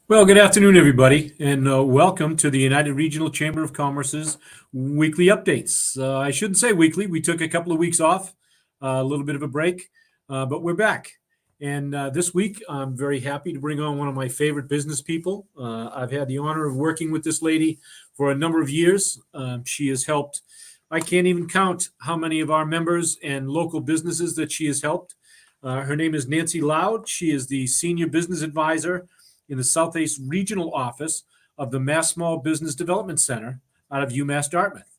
Well, good afternoon, everybody, and welcome to the United Regional Chamber of Commerce's weekly updates. I shouldn't say weekly. We took a couple of weeks off, a little bit of a break, but we're back. And this week, I'm very happy to bring on one of my favorite business people. I've had the honor of working with this lady for a number of years. She has helped, I can't even count how many of our members and local businesses that she has helped. Her name is Nancy Loud. She is the Senior Business Advisor in the Southeast Regional Office of the Mass Small Business Development Center out of UMass Dartmouth.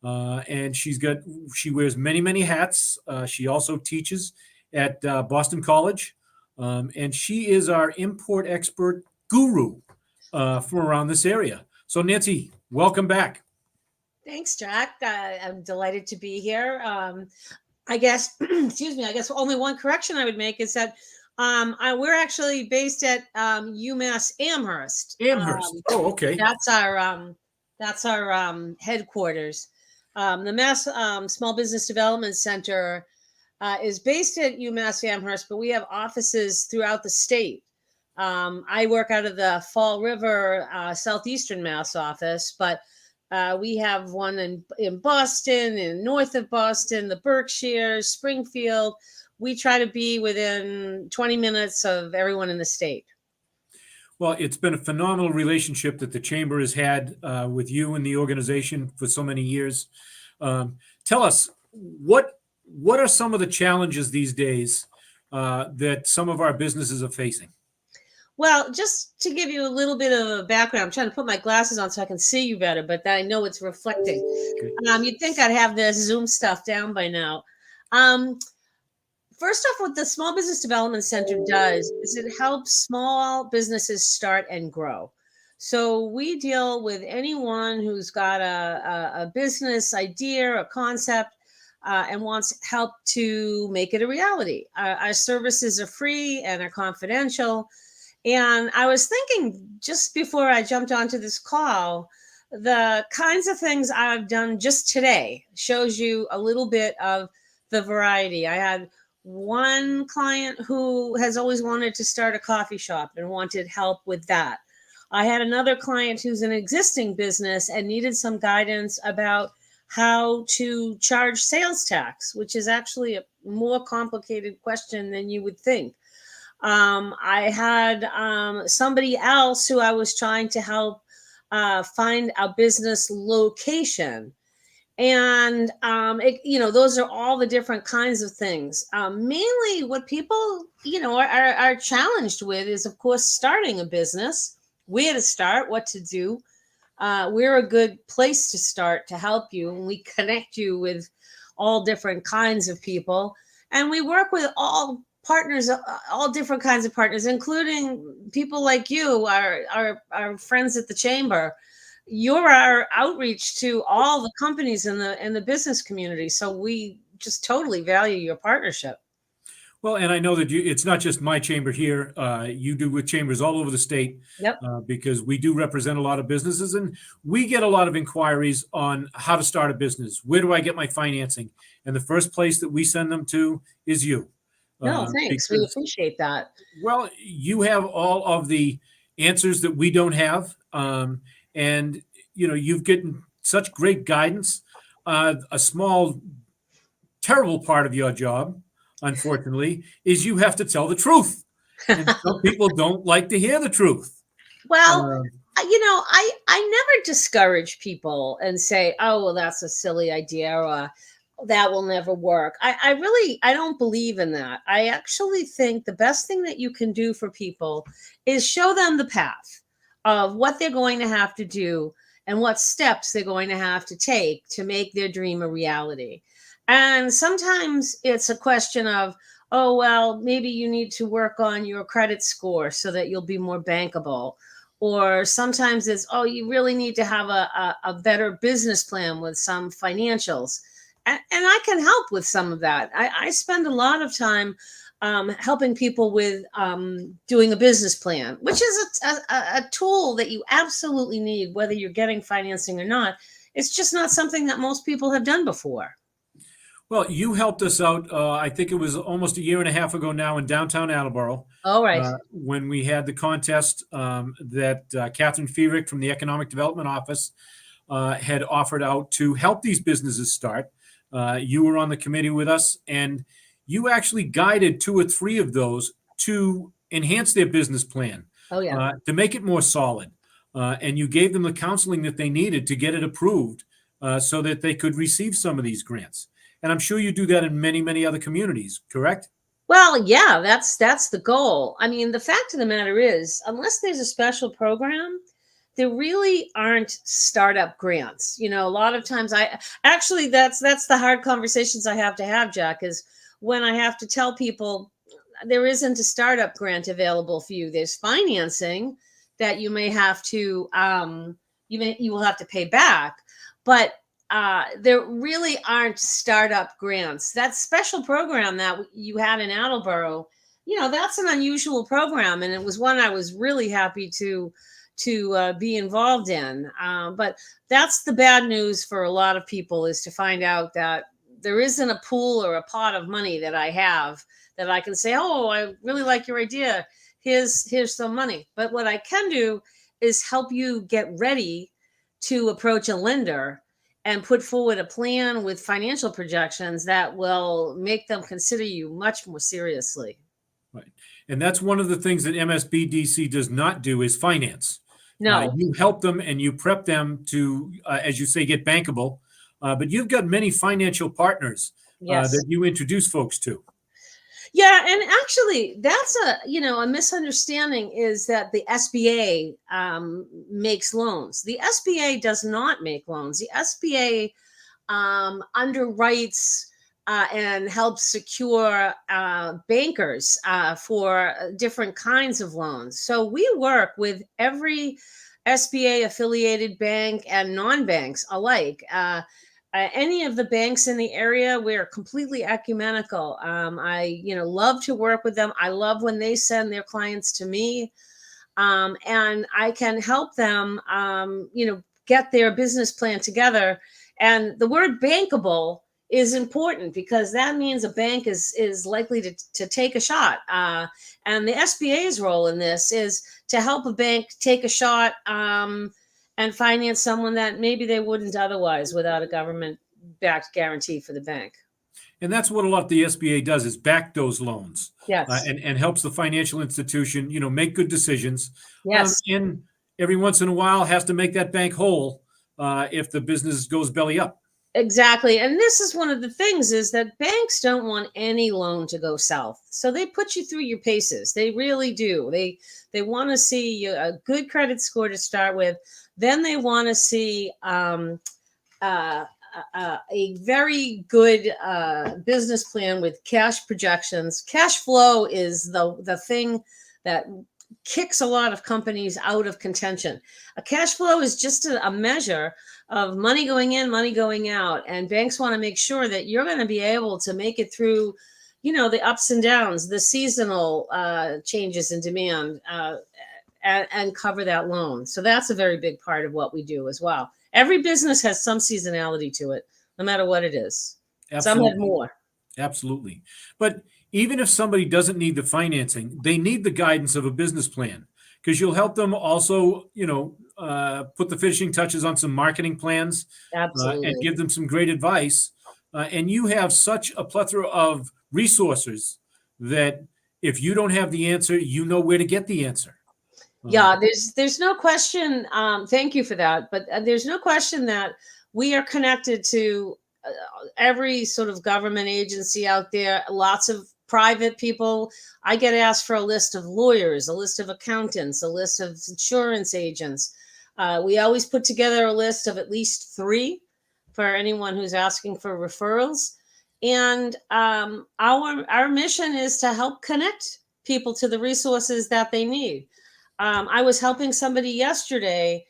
And she wears many hats. She also teaches at Boston College. And she is our import expert guru from around this area. So Nancy, welcome back. Thanks, Jack. I'm delighted to be here. I guess, excuse me, I guess only one correction I would make is that we're actually based at UMass Amherst. Amherst. Oh, okay. That's our headquarters. The Mass Small Business Development Center is based at UMass Amherst, but we have offices throughout the state. I work out of the Fall River Southeastern Mass office, but we have one in Boston, in north of Boston, the Berkshires, Springfield. We try to be within 20 minutes of everyone in the state. Well, it's been a phenomenal relationship that the Chamber has had with you and the organization for so many years. Tell us, what are some of the challenges these days that some of our businesses are facing? Well, just to give you a little bit of a background, I'm trying to put my glasses on so I can see you better, but I know it's reflecting. Okay. You'd think I'd have this Zoom stuff down by now. First off, what the Small Business Development Center does is it helps small businesses start and grow. So we deal with anyone who's got a business idea, a concept, and wants help to make it a reality. Our services are free and are confidential. And I was thinking just before I jumped onto this call, the kinds of things I've done just today shows you a little bit of the variety. I had one client who has always wanted to start a coffee shop and wanted help with that. I had another client who's an existing business and needed some guidance about how to charge sales tax, which is actually a more complicated question than you would think. I had somebody else who I was trying to help find a business location. And, those are all the different kinds of things. Mainly what people, are challenged with is, of course, starting a business, where to start, what to do. We're a good place to start to help you. And we connect you with all different kinds of people. And we work with all partners, all different kinds of partners, including people like you, our friends at the Chamber. You're our outreach to all the companies in the business community. So we just totally value your partnership. Well, and I know that it's not just my chamber here. You do with chambers all over the state. Yep. Because we do represent a lot of businesses, and we get a lot of inquiries on how to start a business. Where do I get my financing? And the first place that we send them to is you. No, thanks. We appreciate that. Well, you have all of the answers that we don't have. And, you've gotten such great guidance. A small, terrible part of your job, unfortunately, is you have to tell the truth. And some people don't like to hear the truth. Well, I never discourage people and say, oh, well, that's a silly idea, or that will never work. I don't believe in that. I actually think the best thing that you can do for people is show them the path of what they're going to have to do and what steps they're going to have to take to make their dream a reality. And sometimes it's a question of, oh, well, maybe you need to work on your credit score so that you'll be more bankable. Or sometimes it's, oh, you really need to have a better business plan with some financials. And I can help with some of that. I spend a lot of time helping people with doing a business plan, which is a tool that you absolutely need, whether you're getting financing or not. It's just not something that most people have done before. Well, you helped us out. I think it was almost a year and a half ago now in downtown Attleboro All right. when we had the contest that Catherine Feerick from the Economic Development Office had offered out to help these businesses start. You were on the committee with us, and you actually guided two or three of those to enhance their business plan, Oh, yeah. to make it more solid. And you gave them the counseling that they needed to get it approved so that they could receive some of these grants. And I'm sure you do that in many, many other communities, correct? Well, yeah, that's the goal. I mean, the fact of the matter is, unless there's a special program, there really aren't startup grants. You know, a lot of times I actually that's the hard conversations I have to have, Jack, is when I have to tell people there isn't a startup grant available for you. There's financing that you may have to you will have to pay back, but there really aren't startup grants. That special program that you had in Attleboro, you know, that's an unusual program, and it was one I was really happy to be involved in. But that's the bad news for a lot of people, is to find out that there isn't a pool or a pot of money that I have that I can say, oh, I really like your idea. Here's some money. But what I can do is help you get ready to approach a lender and put forward a plan with financial projections that will make them consider you much more seriously. Right. And that's one of the things that MSBDC does not do is finance. No. You help them and you prep them to, as you say, get bankable. But you've got many financial partners Yes. that you introduce folks to. Yeah, and actually, that's a misunderstanding, is that the SBA makes loans. The SBA does not make loans. The SBA underwrites and helps secure bankers for different kinds of loans. So we work with every SBA affiliated bank and non-banks alike. Any of the banks in the area, we're completely ecumenical. I love to work with them. I love when they send their clients to me, and I can help them get their business plan together. And the word bankable is important, because that means a bank is likely to take a shot, and the SBA's role in this is to help a bank take a shot and finance someone that maybe they wouldn't otherwise without a government backed guarantee for the bank. And that's what a lot of the SBA does, is back those loans Yes. and helps the financial institution, make good decisions. Yes. And every once in a while has to make that bank whole if the business goes belly up. Exactly. And this is one of the things, is that banks don't want any loan to go south. So they put you through your paces. They really do. They want to see a good credit score to start with. Then they want to see a very good business plan with cash projections. Cash flow is the thing that kicks a lot of companies out of contention. A cash flow is just a measure of money going in, money going out. And banks want to make sure that you're going to be able to make it through, the ups and downs, the seasonal changes in demand, and cover that loan. So that's a very big part of what we do as well. Every business has some seasonality to it, no matter what it is. Absolutely. Some have more. Absolutely. But even if somebody doesn't need the financing, they need the guidance of a business plan, because you'll help them also, put the finishing touches on some marketing plans Absolutely. and give them some great advice. And you have such a plethora of resources that if you don't have the answer, you know where to get the answer. Yeah, there's no question. Thank you for that. But there's no question that we are connected to every sort of government agency out there, lots of private people. I get asked for a list of lawyers, a list of accountants, a list of insurance agents. We always put together a list of at least 3 for anyone who's asking for referrals. And our mission is to help connect people to the resources that they need. I was helping somebody yesterday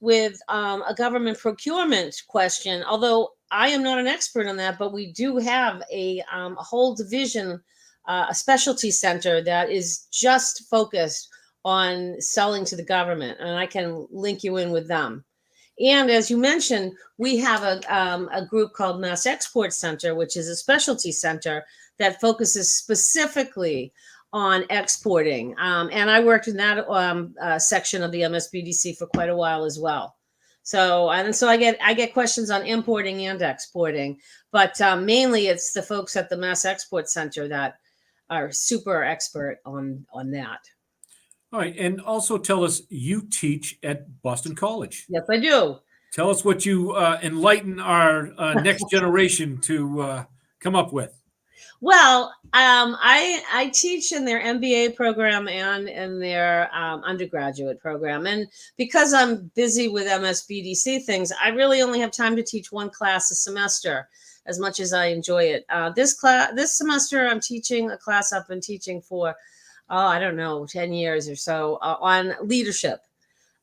with a government procurement question, although I am not an expert on that, but we do have a whole division, a specialty center that is just focused on selling to the government, and I can link you in with them. And as you mentioned, we have a group called Mass Export Center, which is a specialty center that focuses specifically on exporting. And I worked in that section of the MSBDC for quite a while as well. So I get questions on importing and exporting, but mainly it's the folks at the Mass Export Center that are super expert on that. All right. And also tell us, you teach at Boston College. Yes, I do. Tell us what you enlighten our next generation to come up with. Well, I teach in their MBA program and in their undergraduate program, and because I'm busy with MSBDC things, I really only have time to teach one class a semester. As much as I enjoy it, this semester I'm teaching a class I've been teaching for, I don't know, 10 years or so on leadership.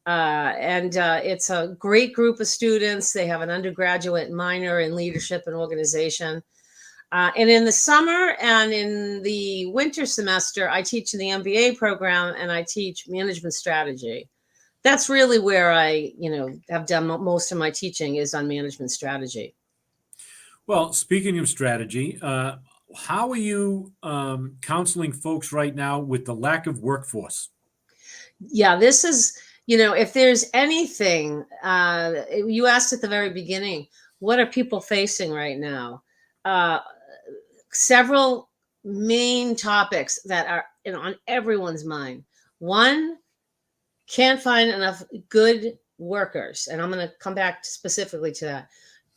And it's a great group of students. They have an undergraduate minor in leadership and organization. And in the summer and in the winter semester, I teach in the MBA program and I teach management strategy. That's really where I, have done most of my teaching is on management strategy. Well, speaking of strategy, how are you counseling folks right now with the lack of workforce? Yeah, this is, if there's anything, you asked at the very beginning, what are people facing right now? Several main topics that are on everyone's mind. One, can't find enough good workers, and I'm going to come back specifically to that.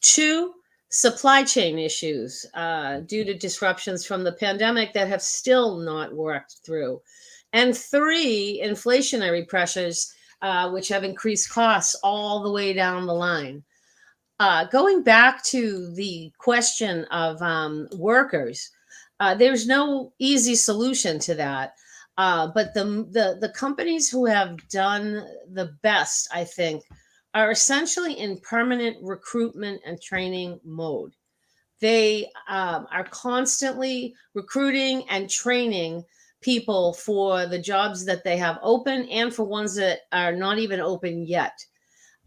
Two, supply chain issues due to disruptions from the pandemic that have still not worked through. And three, inflationary pressures, which have increased costs all the way down the line. Going back to the question of workers, there's no easy solution to that. But the companies who have done the best, I think, are essentially in permanent recruitment and training mode. They are constantly recruiting and training people for the jobs that they have open and for ones that are not even open yet.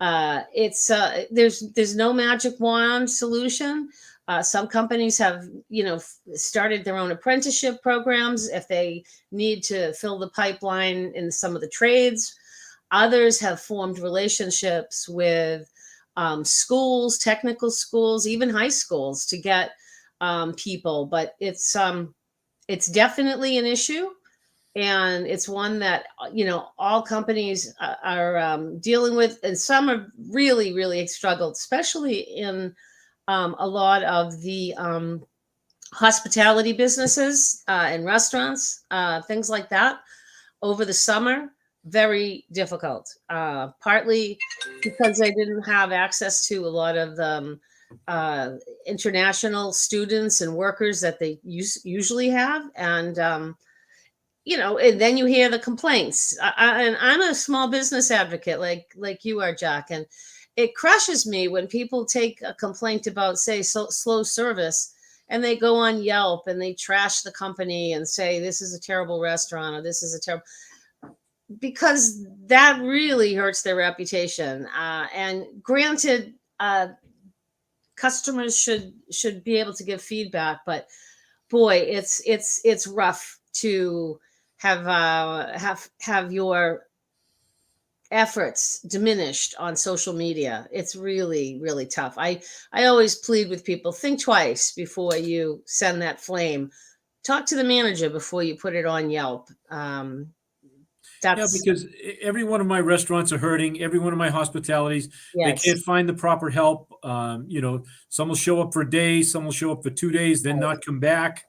There's no magic wand solution. Some companies have, started their own apprenticeship programs if they need to fill the pipeline in some of the trades. Others have formed relationships with schools, technical schools, even high schools to get people. But it's definitely an issue. And it's one that, all companies are dealing with. And some have really, really struggled, especially in a lot of the hospitality businesses and restaurants, things like that over the summer. Very difficult, partly because they didn't have access to a lot of the international students and workers that they usually have. And, and then you hear the complaints. And I'm a small business advocate like you are, Jack. And it crushes me when people take a complaint about, say, slow service, and they go on Yelp and they trash the company and say, this is a terrible restaurant or this is a terrible, because that really hurts their reputation. And granted, customers should be able to give feedback, but boy, it's rough to have your efforts diminished on social media. It's really, really tough. I always plead with people, think twice before you send that flame. Talk to the manager before you put it on Yelp. Because every one of my restaurants are hurting. Every one of my hospitalities, yes. They can't find the proper help. Some will show up for a day, some will show up for 2 days, then not come back.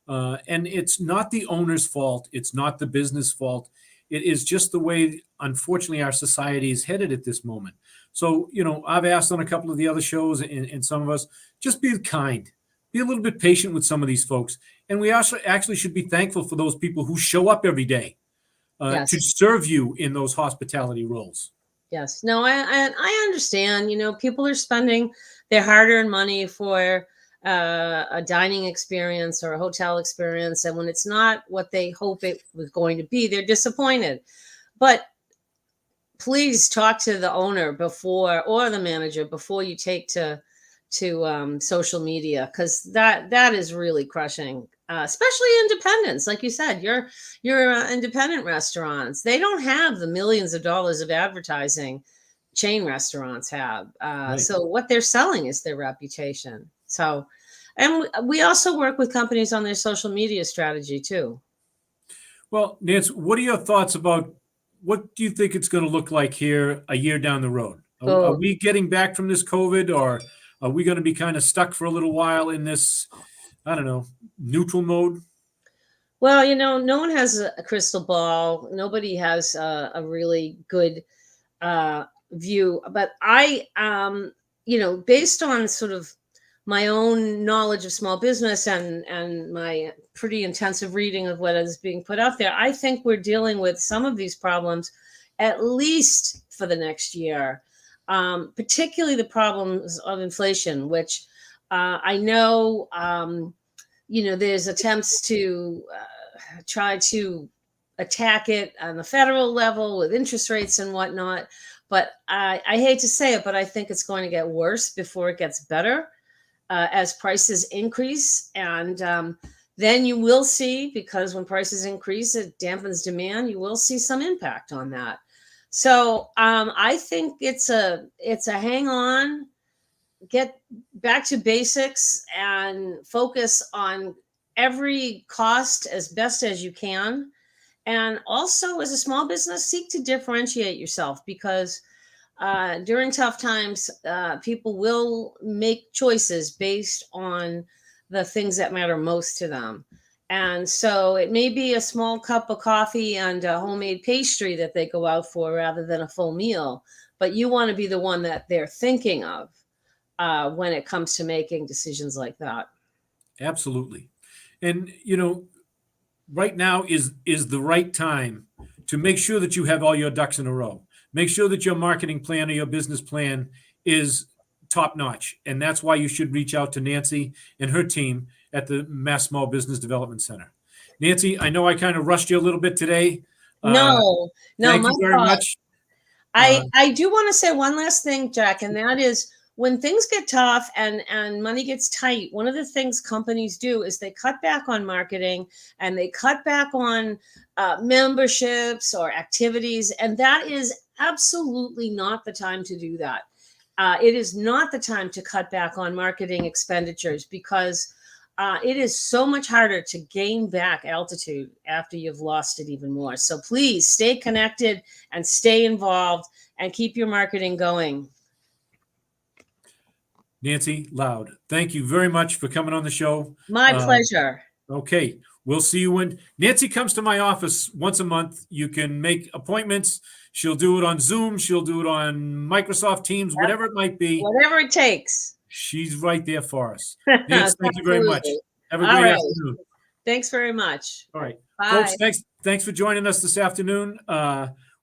And it's not the owner's fault. It's not the business fault. It is just the way, unfortunately, our society is headed at this moment. So, I've asked on a couple of the other shows and some of us, just be kind, be a little bit patient with some of these folks. And we also actually should be thankful for those people who show up every day. Yes. To serve you in those hospitality roles. Yes. No, I understand. People are spending their hard-earned money for a dining experience or a hotel experience, and when it's not what they hope it was going to be, they're disappointed. But please talk to the owner before, or the manager before you take to social media, because that is really crushing, especially independents. Like you said, your independent restaurants, they don't have the millions of dollars of advertising chain restaurants have. Right. So what they're selling is their reputation. So, and we also work with companies on their social media strategy too. Well, Nancy, what are your thoughts about what do you think it's going to look like here a year down the road? Are Oh, we getting back from this COVID, or are we going to be kind of stuck for a little while in this, I don't know, neutral mode? well, no one has a crystal ball. Nobody has a really good view, but based on sort of my own knowledge of small business and my pretty intensive reading of what is being put out there, I think we're dealing with some of these problems at least for the next year, particularly the problems of inflation, which I know, there's attempts to try to attack it on the federal level with interest rates and whatnot. But I hate to say it, but I think it's going to get worse before it gets better, as prices increase. And then you will see, because when prices increase, it dampens demand. You will see some impact on that. So I think it's a hang on, get back to basics, and focus on every cost as best as you can. And also, as a small business, seek to differentiate yourself, because during tough times, people will make choices based on the things that matter most to them. And so it may be a small cup of coffee and a homemade pastry that they go out for rather than a full meal. But you want to be the one that they're thinking of when it comes to making decisions like that. Absolutely. And, right now is the right time to make sure that you have all your ducks in a row. Make sure that your marketing plan or your business plan is top notch. And that's why you should reach out to Nancy and her team at the Mass Small Business Development Center. Nancy, I know I kind of rushed you a little bit today. No, Thank my you very fault. much. I do want to say one last thing, Jack, and that is, when things get tough and money gets tight, one of the things companies do is they cut back on marketing, and they cut back on memberships or activities, and that is absolutely not the time to do that. It is not the time to cut back on marketing expenditures, because it is so much harder to gain back altitude after you've lost it even more. So please stay connected and stay involved and keep your marketing going. Nancy Loud, thank you very much for coming on the show. My pleasure. Okay, we'll see you when Nancy comes to my office once a month. You can make appointments. She'll do it on Zoom. She'll do it on Microsoft Teams, whatever it might be. Whatever it takes. She's right there for us. Nancy, thank you very much. Have a All great right. afternoon. Thanks very much. All right. Bye. Folks, thanks for joining us this afternoon.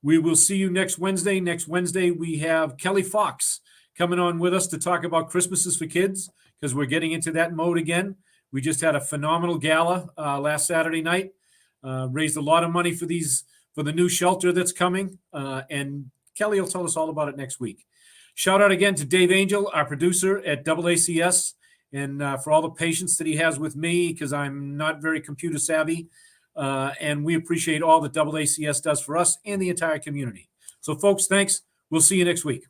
We will see you next Wednesday. Next Wednesday, we have Kelly Fox coming on with us to talk about Christmases for kids, because we're getting into that mode again. We just had a phenomenal gala last Saturday night, raised a lot of money for the new shelter that's coming, and Kelly will tell us all about it next week. Shout out again to Dave Angel, our producer at AACS, and for all the patience that he has with me, because I'm not very computer savvy, and we appreciate all that AACS does for us and the entire community. So folks, thanks. We'll see you next week.